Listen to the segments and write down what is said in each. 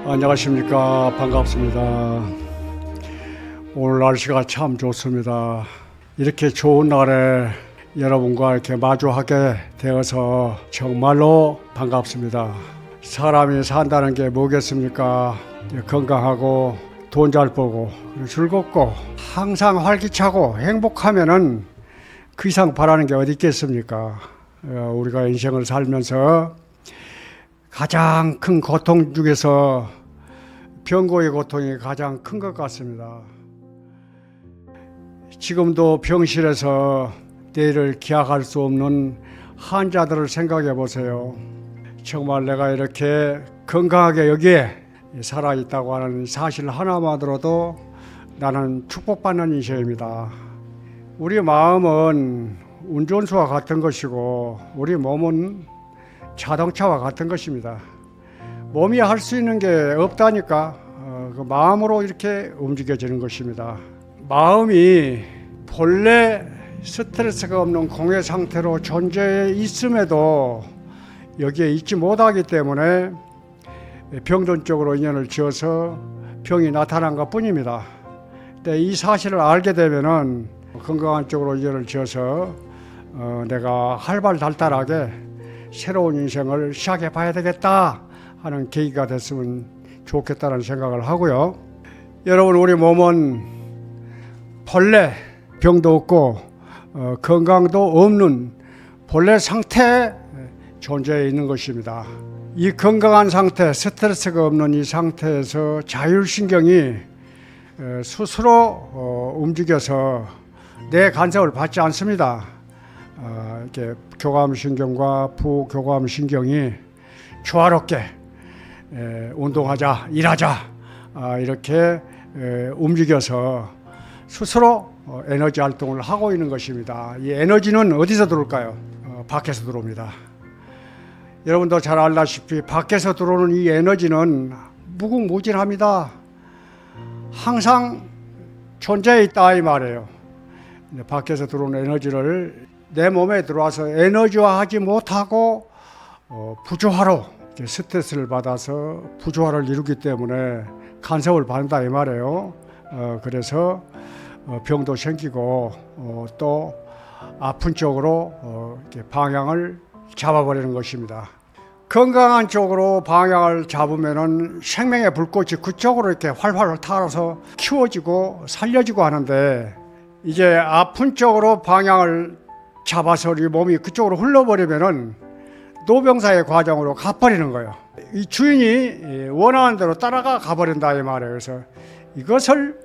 안녕하십니까. 반갑습니다. 오늘 날씨가 참 좋습니다. 이렇게 좋은 날에 여러분과 이렇게 마주하게 되어서 정말로 반갑습니다. 사람이 산다는 게 뭐겠습니까? 건강하고 돈 잘 벌고 즐겁고 항상 활기차고 행복하면은 그 이상 바라는 게 어디 있겠습니까? 우리가 인생을 살면서 가장 큰 고통 중에서 병고의 고통이 가장 큰 것 같습니다. 지금도 병실에서 내일을 기약할 수 없는 환자들을 생각해 보세요. 정말 내가 이렇게 건강하게 여기에 살아있다고 하는 사실 하나만으로도 나는 축복받는 인생입니다. 우리 마음은 운전수와 같은 것이고 우리 몸은 자동차와 같은 것입니다. 몸이 할 수 있는 게 없다니까 그 마음으로 이렇게 움직여지는 것입니다. 마음이 본래 스트레스가 없는 공해 상태로 존재해 있음에도 여기에 있지 못하기 때문에 병든 쪽으로 인연을 지어서 병이 나타난 것 뿐입니다. 근데 이 사실을 알게 되면은 건강한 쪽으로 인연을 지어서 내가 활발달달하게 새로운 인생을 시작해 봐야 되겠다 하는 계기가 됐으면 좋겠다는 생각을 하고요. 여러분, 우리 몸은 본래 병도 없고 건강도 없는 본래 상태에 존재해 있는 것입니다. 이 건강한 상태, 스트레스가 없는 이 상태에서 자율신경이 스스로 움직여서 내 간섭을 받지 않습니다. 이렇게 교감신경과 부교감신경이 조화롭게 운동하자, 일하자 이렇게 움직여서 스스로 에너지 활동을 하고 있는 것입니다. 이 에너지는 어디서 들어올까요? 밖에서 들어옵니다. 여러분도 잘 알다시피 밖에서 들어오는 이 에너지는 무궁무진합니다. 항상 존재해 있다 이 말이에요. 밖에서 들어오는 에너지를 내 몸에 들어와서 에너지화하지 못하고 부조화로 스트레스를 받아서 부조화를 이루기 때문에 간섭을 받는다 이 말이에요. 그래서 병도 생기고 또 아픈 쪽으로 이렇게 방향을 잡아버리는 것입니다. 건강한 쪽으로 방향을 잡으면은 생명의 불꽃이 그쪽으로 이렇게 활활 타서 키워지고 살려지고 하는데, 이제 아픈 쪽으로 방향을 잡아서 우리 몸이 그쪽으로 흘러버리면은 노병사의 과정으로 가버리는 거예요. 이 주인이 원하는 대로 따라가 가버린다 이 말이에요. 그래서 이것을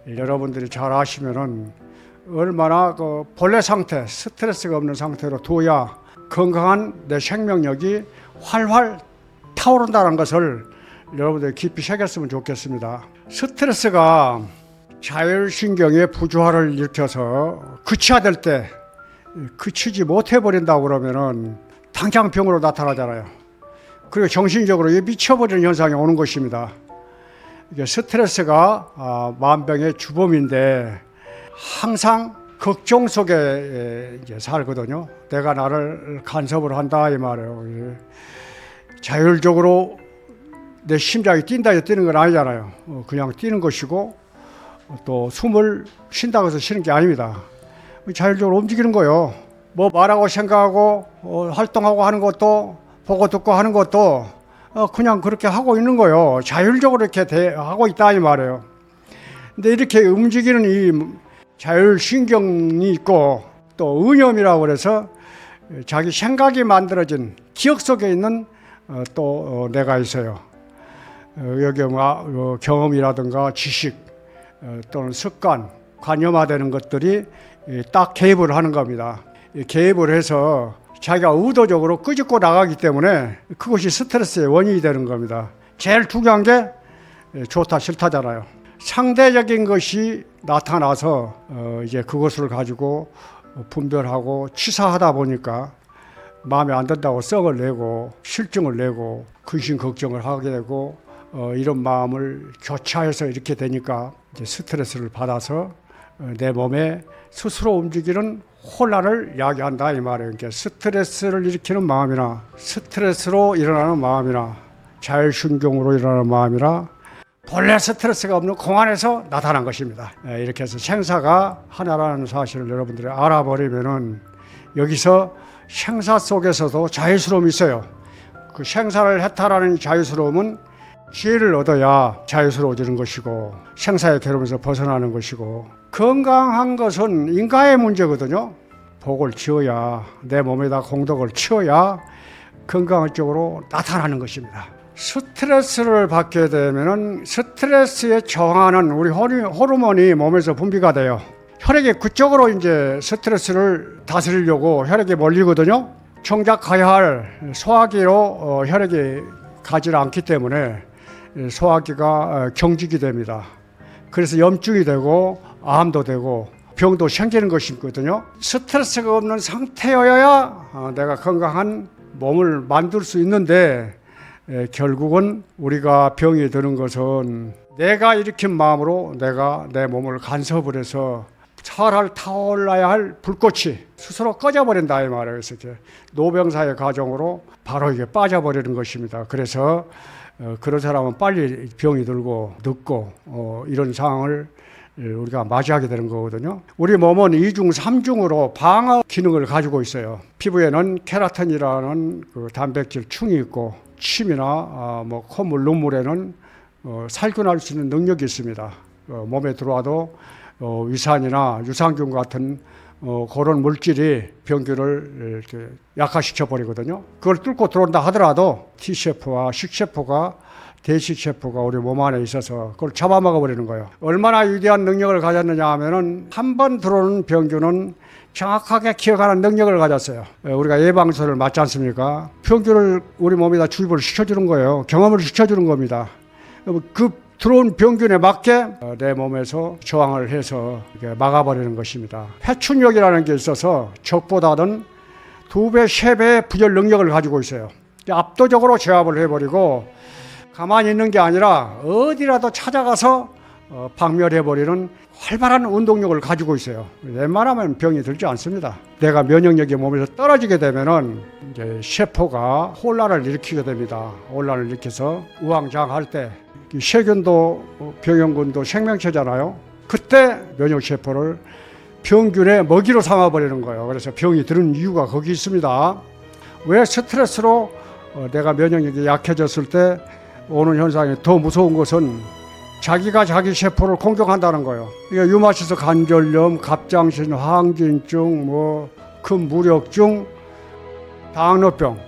여러분들이 잘 아시면은 얼마나 그 본래 상태, 스트레스가 없는 상태로 둬야 건강한 내 생명력이 활활 타오른다는 것을 여러분들이 깊이 새겼으면 좋겠습니다. 스트레스가 자율신경의 부조화를 일으켜서 그쳐야 될 때 그치지 못해버린다고 그러면은 당장 병으로 나타나잖아요. 그리고 정신적으로 미쳐버리는 현상이 오는 것입니다. 이게 스트레스가 만병의 주범인데 항상 걱정 속에 이제 살거든요. 내가 나를 간섭을 한다 이 말이에요. 자율적으로 내 심장이 뛴다 뛰는 건 아니잖아요. 그냥 뛰는 것이고 또 숨을 쉰다고 해서 쉬는 게 아닙니다. 자율적으로 움직이는 거예요. 뭐 말하고 생각하고 활동하고 하는 것도 보고 듣고 하는 것도 그냥 그렇게 하고 있는 거예요. 자율적으로 이렇게 하고 있다 이 말이에요. 근데 이렇게 움직이는 이 자율신경이 있고 또 의념이라고 그래서 자기 생각이 만들어진 기억 속에 있는 또 내가 있어요. 여기 경험이라든가 지식 또는 습관, 관념화되는 것들이 딱 개입을 하는 겁니다. 개입을 해서 자기가 의도적으로 끄집고 나가기 때문에 그것이 스트레스의 원인이 되는 겁니다. 제일 중요한 게 좋다 싫다잖아요. 상대적인 것이 나타나서 이제 그것을 가지고 분별하고 치사하다 보니까 마음에 안 든다고 썩을 내고 실증을 내고 근심 걱정을 하게 되고 이런 마음을 교차해서 이렇게 되니까 이제 스트레스를 받아서 내 몸에 스스로 움직이는 혼란을 야기한다 이 말이에요. 그러니까 스트레스를 일으키는 마음이나 스트레스로 일어나는 마음이나 자율신경으로 일어나는 마음이나 본래 스트레스가 없는 공안에서 나타난 것입니다. 이렇게 해서 생사가 하나라는 사실을 여러분들이 알아버리면은 여기서 생사 속에서도 자유스러움이 있어요. 그 생사를 해탈하는 자유스러움은 지혜를 얻어야 자유스러워지는 것이고 생사의 괴로움에서 벗어나는 것이고 건강한 것은 인간의 문제거든요. 복을 지어야 내 몸에다 공덕을 치어야 건강한 쪽으로 나타나는 것입니다. 스트레스를 받게 되면은 스트레스에 저항하는 우리 호르몬이 몸에서 분비가 돼요. 혈액이 그쪽으로 이제 스트레스를 다스리려고 혈액이 몰리거든요. 정작 가야 할 소화기로 혈액이 가지 않기 때문에 소화기가 경직이 됩니다. 그래서 염증이 되고 암도 되고 병도 생기는 것이거든요. 스트레스가 없는 상태여야 내가 건강한 몸을 만들 수 있는데 결국은 우리가 병이 드는 것은 내가 일으킨 마음으로 내가 내 몸을 간섭을 해서 차랄 타올라야 할 불꽃이 스스로 꺼져버린다 이 말이에요. 그래서 노병사의 과정으로 바로 이게 빠져버리는 것입니다. 그래서 그런 사람은 빨리 병이 들고 늙고 이런 상황을 우리가 맞이하게 되는 거거든요. 우리 몸은 2중, 3중으로 방어 기능을 가지고 있어요. 피부에는 케라틴이라는 그 단백질 충이 있고 침이나 콧물, 눈물에는 살균할 수 있는 능력이 있습니다. 몸에 들어와도 위산이나 유산균 같은 그런 물질이 병균을 이렇게 약화시켜 버리거든요. 그걸 뚫고 들어온다 하더라도 T세포와 식세포가 대식세포가 우리 몸 안에 있어서 그걸 잡아먹어 버리는 거예요. 얼마나 위대한 능력을 가졌느냐 하면은 한 번 들어오는 병균은 정확하게 기억하는 능력을 가졌어요. 우리가 예방접종을 맞지 않습니까? 병균을 우리 몸에다 주입을 시켜주는 거예요. 경험을 시켜주는 겁니다. 그 들어온 병균에 맞게 내 몸에서 저항을 해서 막아버리는 것입니다. 회춘력이라는 게 있어서 적보다는 2배, 3배의 부열 능력을 가지고 있어요. 압도적으로 제압을 해버리고 가만히 있는 게 아니라 어디라도 찾아가서 박멸해버리는 활발한 운동력을 가지고 있어요. 웬만하면 병이 들지 않습니다. 내가 면역력이 몸에서 떨어지게 되면은 이제 세포가 혼란을 일으키게 됩니다. 혼란을 일으켜서 우왕좌왕할 때 세균도 병원균도 생명체잖아요. 그때 면역세포를 병균의 먹이로 삼아버리는 거예요. 그래서 병이 드는 이유가 거기 있습니다. 왜 스트레스로 내가 면역력이 약해졌을 때 오는 현상이 더 무서운 것은 자기가 자기 세포를 공격한다는 거예요. 유마시스 관절염, 갑장신, 항진증, 근무력증, 당뇨병,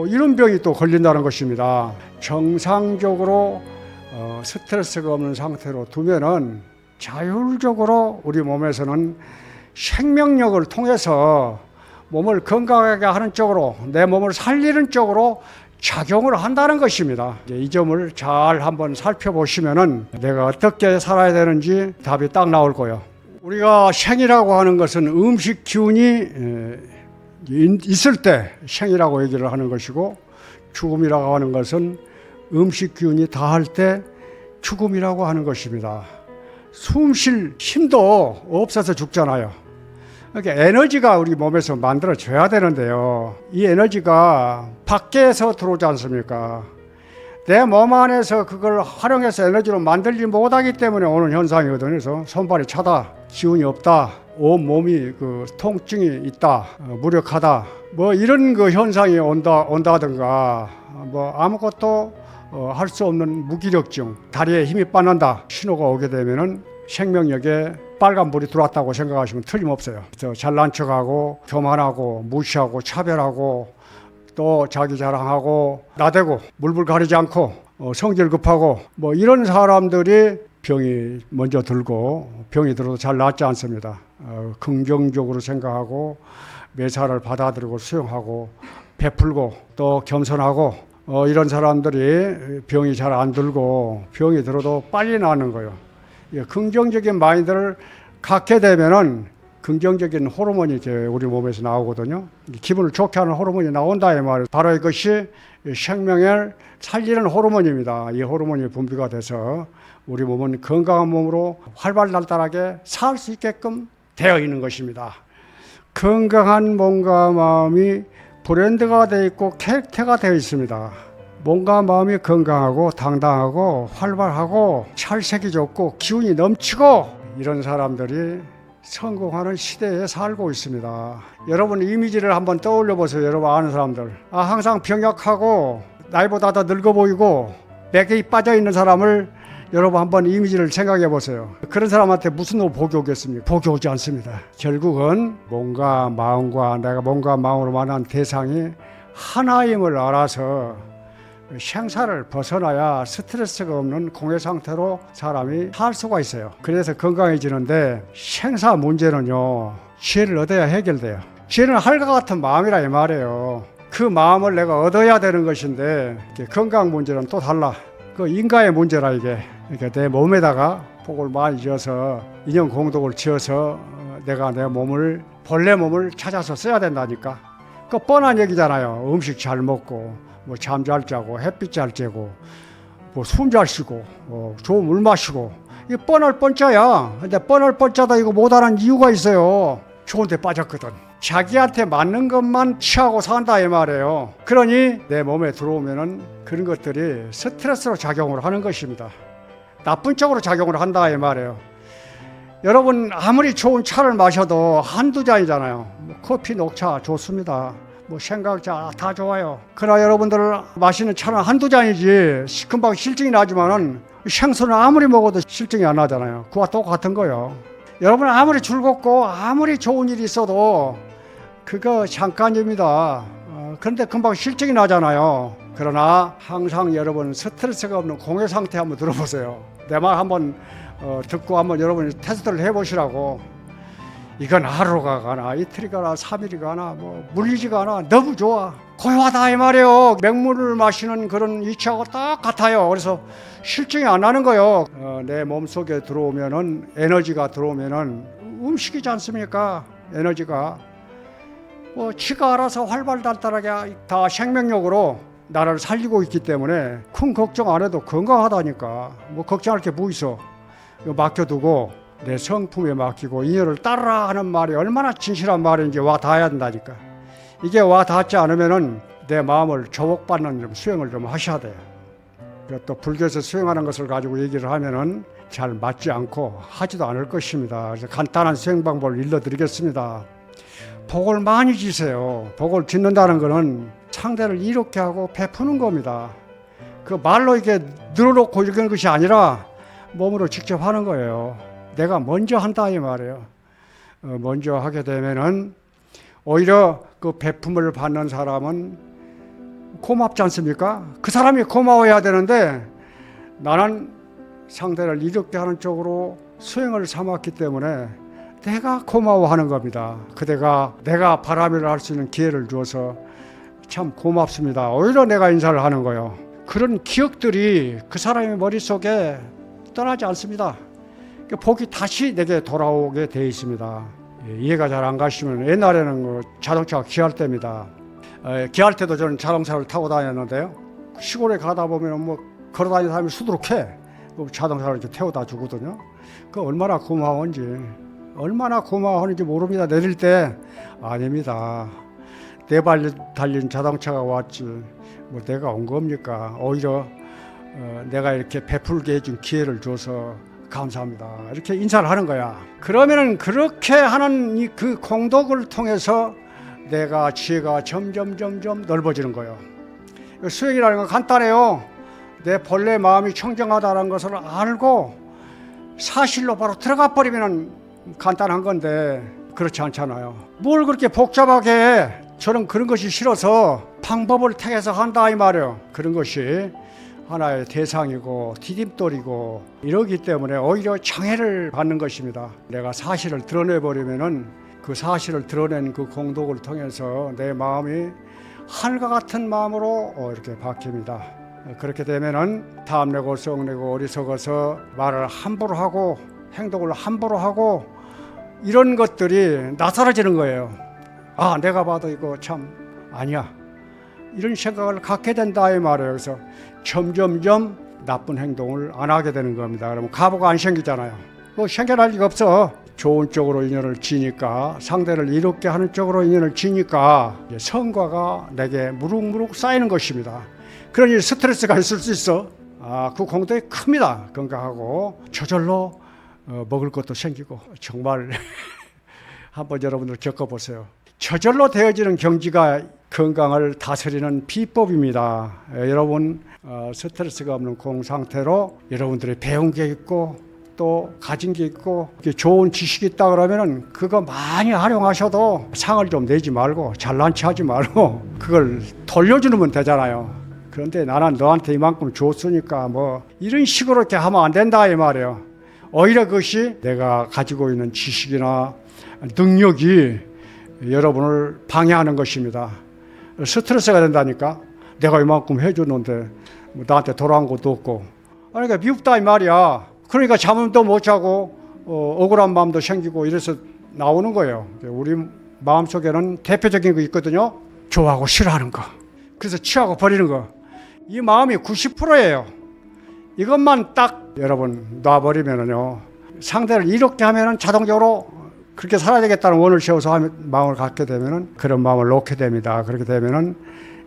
이런 병이 또 걸린다는 것입니다. 정상적으로 스트레스가 없는 상태로 두면은 자율적으로 우리 몸에서는 생명력을 통해서 몸을 건강하게 하는 쪽으로 내 몸을 살리는 쪽으로 작용을 한다는 것입니다. 이 점을 잘 한번 살펴보시면은 내가 어떻게 살아야 되는지 답이 딱 나올 거예요. 우리가 생이라고 하는 것은 음식 기운이 있을 때 생이라고 얘기를 하는 것이고 죽음이라고 하는 것은 음식 기운이 다할 때 죽음이라고 하는 것입니다. 숨 쉴 힘도 없어서 죽잖아요. 그러니까 에너지가 우리 몸에서 만들어져야 되는데요. 이 에너지가 밖에서 들어오지 않습니까? 내 몸 안에서 그걸 활용해서 에너지로 만들지 못하기 때문에 오는 현상이거든요. 그래서 손발이 차다, 기운이 없다, 온 몸이 통증이 있다, 무력하다, 이런 현상이 온다든가, 아무것도 할 수 없는 무기력증, 다리에 힘이 빠진다 신호가 오게 되면은 생명력에 빨간불이 들어왔다고 생각하시면 틀림없어요. 잘난 척하고 교만하고 무시하고 차별하고 또 자기 자랑하고 나대고 물불 가리지 않고 성질 급하고 이런 사람들이 병이 먼저 들고 병이 들어도 잘 낫지 않습니다. 긍정적으로 생각하고 매사를 받아들이고 수용하고 베풀고 또 겸손하고 이런 사람들이 병이 잘 안 들고 병이 들어도 빨리 나는 거예요. 긍정적인 마인드를 갖게 되면은 긍정적인 호르몬이 이제 우리 몸에서 나오거든요. 기분을 좋게 하는 호르몬이 나온다 이 말이에요. 바로 이것이 생명을 살리는 호르몬입니다. 이 호르몬이 분비가 돼서 우리 몸은 건강한 몸으로 활발달달하게 살 수 있게끔 되어 있는 것입니다. 건강한 몸과 마음이 브랜드가 되어 있고 캐릭터가 되어 있습니다. 몸과 마음이 건강하고 당당하고 활발하고 찰색이 좋고 기운이 넘치고 이런 사람들이 성공하는 시대에 살고 있습니다. 여러분 이미지를 한번 떠올려 보세요. 여러분 아는 사람들. 항상 병약하고 나이보다 더 늙어 보이고 맥이 빠져 있는 사람을 여러분 한번 이미지를 생각해 보세요. 그런 사람한테 무슨 복이 오겠습니까? 복이 오지 않습니다. 결국은 몸과 마음과 내가 몸과 마음으로 만난 대상이 하나임을 알아서 생사를 벗어나야 스트레스가 없는 공해 상태로 사람이 살 수가 있어요. 그래서 건강해지는데 생사 문제는요, 지혜를 얻어야 해결돼요. 지혜는 할과 같은 마음이라 이 말이에요. 그 마음을 내가 얻어야 되는 것인데 건강 문제는 또 달라. 그 인과의 문제라 이게. 그러니까 내 몸에다가 복을 많이 지어서 인연 공덕을 지어서 내가 내 몸을 본래 몸을 찾아서 써야 된다니까. 그 뻔한 얘기잖아요. 음식 잘 먹고 뭐 잠 잘 자고 햇빛 잘 쬐고 뭐 숨 잘 쉬고 좋은 물 마시고 이게 뻔할 뻔짜야. 근데 뻔할 뻔짜다 이거 못하는 이유가 있어요. 좋은 데 빠졌거든. 자기한테 맞는 것만 취하고 산다 이 말이에요. 그러니 내 몸에 들어오면은 그런 것들이 스트레스로 작용을 하는 것입니다. 나쁜 쪽으로 작용을 한다 이 말이에요. 여러분 아무리 좋은 차를 마셔도 한두 잔이잖아요. 뭐 커피, 녹차 좋습니다. 뭐 생각자 다 좋아요. 그러나 여러분들 마시는 차는 한두 잔이지 금방 실증이 나지만은 생수는 아무리 먹어도 실증이 안 나잖아요. 그와 똑같은 거예요. 여러분 아무리 즐겁고 아무리 좋은 일이 있어도 그거 잠깐입니다. 그런데 금방 실증이 나잖아요. 그러나 항상 여러분 스트레스가 없는 공해 상태 한번 들어보세요. 내 말 한번 듣고 한번 여러분이 테스트를 해보시라고. 이건 하루가 가나 이틀이 가나 3일이 가나 뭐 물리지가 않아. 너무 좋아. 고요하다 이 말이에요. 맹물을 마시는 그런 위치하고 딱 같아요. 그래서 실증이 안 나는 거예요. 내 몸속에 들어오면은 에너지가 들어오면은 음식이지 않습니까? 에너지가 뭐 지가 알아서 활발달달하게 다 생명력으로 나를 살리고 있기 때문에 큰 걱정 안 해도 건강하다니까. 뭐 걱정할 게 뭐 있어. 이거 맡겨두고 내 성품에 맡기고 인연을 따르라 하는 말이 얼마나 진실한 말인지 와 닿아야 된다니까. 이게 와 닿지 않으면은 내 마음을 조복받는 좀 수행을 좀 하셔야 돼요. 그리고 또 불교에서 수행하는 것을 가지고 얘기를 하면은 잘 맞지 않고 하지도 않을 것입니다. 그래서 간단한 수행 방법을 일러드리겠습니다. 복을 많이 지세요. 복을 짓는다는 것은 상대를 이롭게 하고 베푸는 겁니다. 그 말로 이렇게 늘어놓고 이런 것이 아니라 몸으로 직접 하는 거예요. 내가 먼저 한다 이 말이에요. 먼저 하게 되면은 오히려 그 베품을 받는 사람은 고맙지 않습니까? 그 사람이 고마워야 되는데 나는 상대를 이롭게 하는 쪽으로 수행을 삼았기 때문에 내가 고마워하는 겁니다. 그대가 내가 바람을 할 수 있는 기회를 주어서 참 고맙습니다. 오히려 내가 인사를 하는 거예요. 그런 기억들이 그 사람의 머릿속에 떠나지 않습니다. 복이 다시 내게 돌아오게 되어 있습니다. 이해가 잘 안 가시면 옛날에는 자동차가 귀할 때입니다. 귀할 때도 저는 자동차를 타고 다녔는데요. 시골에 가다 보면 뭐 걸어다니는 사람이 수두룩해. 자동차를 이렇게 태워다 주거든요. 그 얼마나 고마워하는지 모릅니다. 내릴 때 아닙니다. 네 발 달린 자동차가 왔지 뭐 내가 온 겁니까? 오히려 내가 이렇게 베풀게 해준 기회를 줘서 감사합니다. 이렇게 인사를 하는 거야. 그러면은 그렇게 하는 그 공덕을 통해서 내가 지혜가 점점 넓어지는 거예요. 수행이라는 건 간단해요. 내 본래 마음이 청정하다는 것을 알고 사실로 바로 들어가 버리면 간단한 건데 그렇지 않잖아요. 뭘 그렇게 복잡하게 해. 저는 그런 것이 싫어서 방법을 택해서 한다 이 말이에요. 그런 것이 하나의 대상이고 디딤돌이고 이러기 때문에 오히려 장애를 받는 것입니다. 내가 사실을 드러내버리면은 그 사실을 드러낸 그 공덕을 통해서 내 마음이 하늘과 같은 마음으로 이렇게 바뀝니다. 그렇게 되면은 탐내고 썩내고 어리석어서 말을 함부로 하고 행동을 함부로 하고 이런 것들이 낯설어지는 거예요. 아, 내가 봐도 이거 참 아니야. 이런 생각을 갖게 된다 이 말이에요. 그래서 점점점 나쁜 행동을 안 하게 되는 겁니다. 그러면 가부가 안 생기잖아요. 뭐 생겨날 리가 없어. 좋은 쪽으로 인연을 지니까, 상대를 이롭게 하는 쪽으로 인연을 지니까 성과가 내게 무룩무룩 쌓이는 것입니다. 그러니 스트레스가 있을 수 있어. 그 공덕이 큽니다. 건강하고 저절로 먹을 것도 생기고 정말 한번 여러분들 겪어보세요. 저절로 되어지는 경지가 건강을 다스리는 비법입니다. 여러분 스트레스가 없는 공상태로 여러분들이 배운 게 있고 또 가진 게 있고 좋은 지식이 있다 그러면은 그거 많이 활용하셔도 상을 좀 내지 말고 잘난 체 하지 말고 그걸 돌려주면 되잖아요. 그런데 나는 너한테 이만큼 줬으니까 뭐 이런 식으로 이렇게 하면 안 된다 이 말이에요. 오히려 그것이 내가 가지고 있는 지식이나 능력이 여러분을 방해하는 것입니다. 스트레스가 된다니까. 내가 이만큼 해줬는데 나한테 돌아온 것도 없고. 그러니까 미흡다 이 말이야. 그러니까 잠도 못 자고 억울한 마음도 생기고 이래서 나오는 거예요. 우리 마음속에는 대표적인 거 있거든요. 좋아하고 싫어하는 거. 그래서 취하고 버리는 거. 이 마음이 90%예요. 이것만 딱 여러분 놔버리면은요. 상대를 이렇게 하면은 자동적으로 그렇게 살아야 되겠다는 원을 세워서 마음을 갖게 되면은 그런 마음을 놓게 됩니다. 그렇게 되면은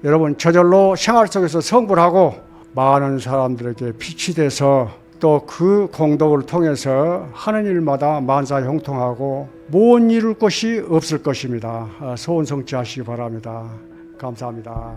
여러분 저절로 생활 속에서 성불하고 많은 사람들에게 빛이 돼서 또 그 공덕을 통해서 하는 일마다 만사형통하고 못 이룰 것이 없을 것입니다. 소원 성취하시기 바랍니다. 감사합니다.